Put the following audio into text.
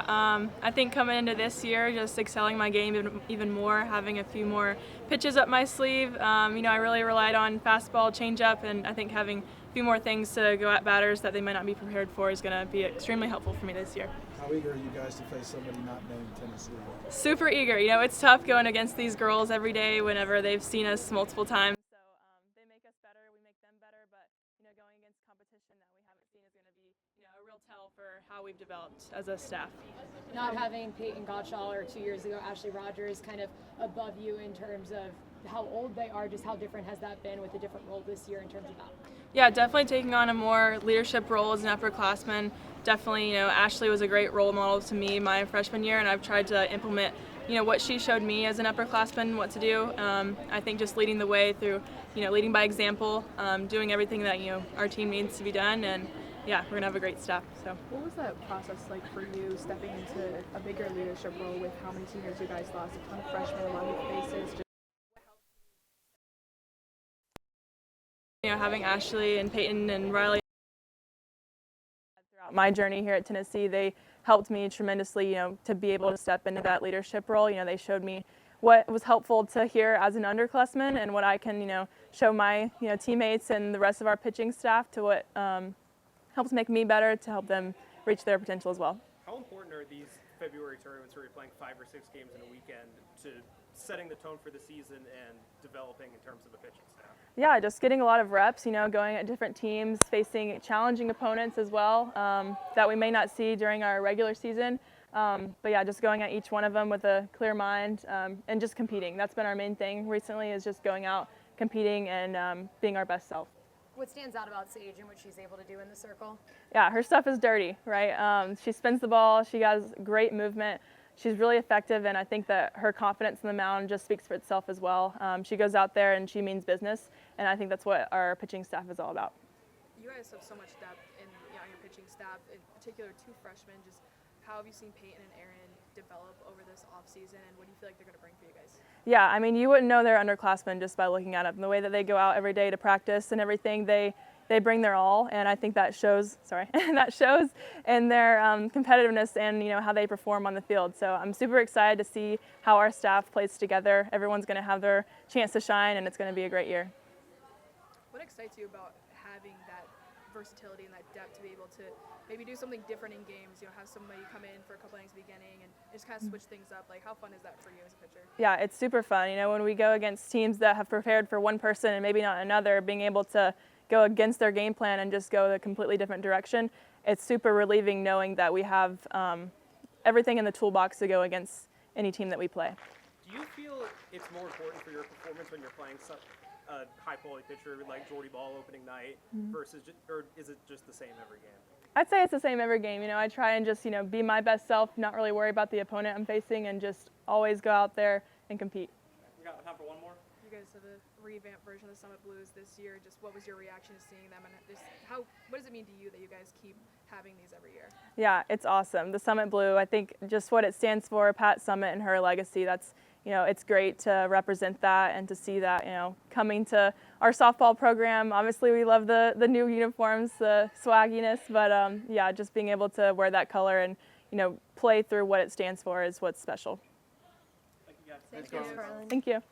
Yeah, I think coming into this year, just excelling my game even more, having a few more pitches up my sleeve. I really relied on fastball, changeup, and I think having a few more things to go at batters that they might not be prepared for is going to be extremely helpful for me this year. How eager are you guys to face somebody not named Tennessee? Super eager. It's tough going against these girls every day whenever they've seen us multiple times. So they make us better, we make them better, but going against competition that we haven't seen is going to be a real tell for how we've developed as a staff. Not having Peyton Gottschall or 2 years ago Ashley Rogers kind of above you in terms of how old they are, just how different has that been with a different role this year in terms of that? Yeah, definitely taking on a more leadership role as an upperclassman. Definitely, Ashley was a great role model to me my freshman year, and I've tried to implement, what she showed me as an upperclassman, what to do. I think just leading the way through, leading by example, doing everything that, our team needs to be done, and yeah, we're going to have a great staff. So. What was that process like for you stepping into a bigger leadership role with how many seniors you guys lost, a ton of freshmen, a lot of faces? Having Ashley and Peyton and Riley throughout my journey here at Tennessee, they helped me tremendously, to be able to step into that leadership role. They showed me what was helpful to hear as an underclassman and what I can, show my, teammates and the rest of our pitching staff to what helps make me better to help them reach their potential as well. How important are these February tournaments where you're playing 5 or 6 games in a weekend to setting the tone for the season and developing in terms of the pitching staff? Yeah, just getting a lot of reps, going at different teams, facing challenging opponents as well that we may not see during our regular season. But yeah, just going at each one of them with a clear mind and just competing. That's been our main thing recently, is just going out, competing, and being our best self. What stands out about Sage and what she's able to do in the circle? Yeah, her stuff is dirty, right? She spins the ball. She has great movement. She's really effective, and I think that her confidence in the mound just speaks for itself as well. She goes out there and she means business, and I think that's what our pitching staff is all about. You guys have so much depth in on your pitching staff, in particular 2 freshmen. Just how have you seen Peyton and Aaron develop over this offseason, and what do you feel like they're going to bring for you guys? Yeah, I mean, you wouldn't know they're underclassmen just by looking at them. The way that they go out every day to practice and everything, they bring their all, and I think that shows. That shows in their competitiveness and how they perform on the field. So I'm super excited to see how our staff plays together. Everyone's going to have their chance to shine, and it's going to be a great year. What excites you about having that versatility and that depth to be able to maybe do something different in games? Have somebody come in for a couple innings at the beginning and just kind of switch things up. Like, how fun is that for you as a pitcher? Yeah, it's super fun. When we go against teams that have prepared for one person and maybe not another, being able to go against their game plan and just go a completely different direction, it's super relieving knowing that we have everything in the toolbox to go against any team that we play. Do you feel it's more important for your performance when you're playing a high-quality pitcher like Jordy Ball opening night versus, or is it just the same every game? I'd say it's the same every game. I try and just, be my best self, not really worry about the opponent I'm facing, and just always go out there and compete. We got time for one more. You guys have a revamped version of the Summit Blues this year. Just what was your reaction to seeing them, and just what does it mean to you that you guys keep having these every year? Yeah, it's awesome. The Summit Blue, I think just what it stands for, Pat Summit and her legacy, that's, it's great to represent that and to see that, coming to our softball program. Obviously, we love the new uniforms, the swagginess, but yeah, just being able to wear that color and, play through what it stands for is what's special. Thank you guys. Thanks, Karlyn. Thank you.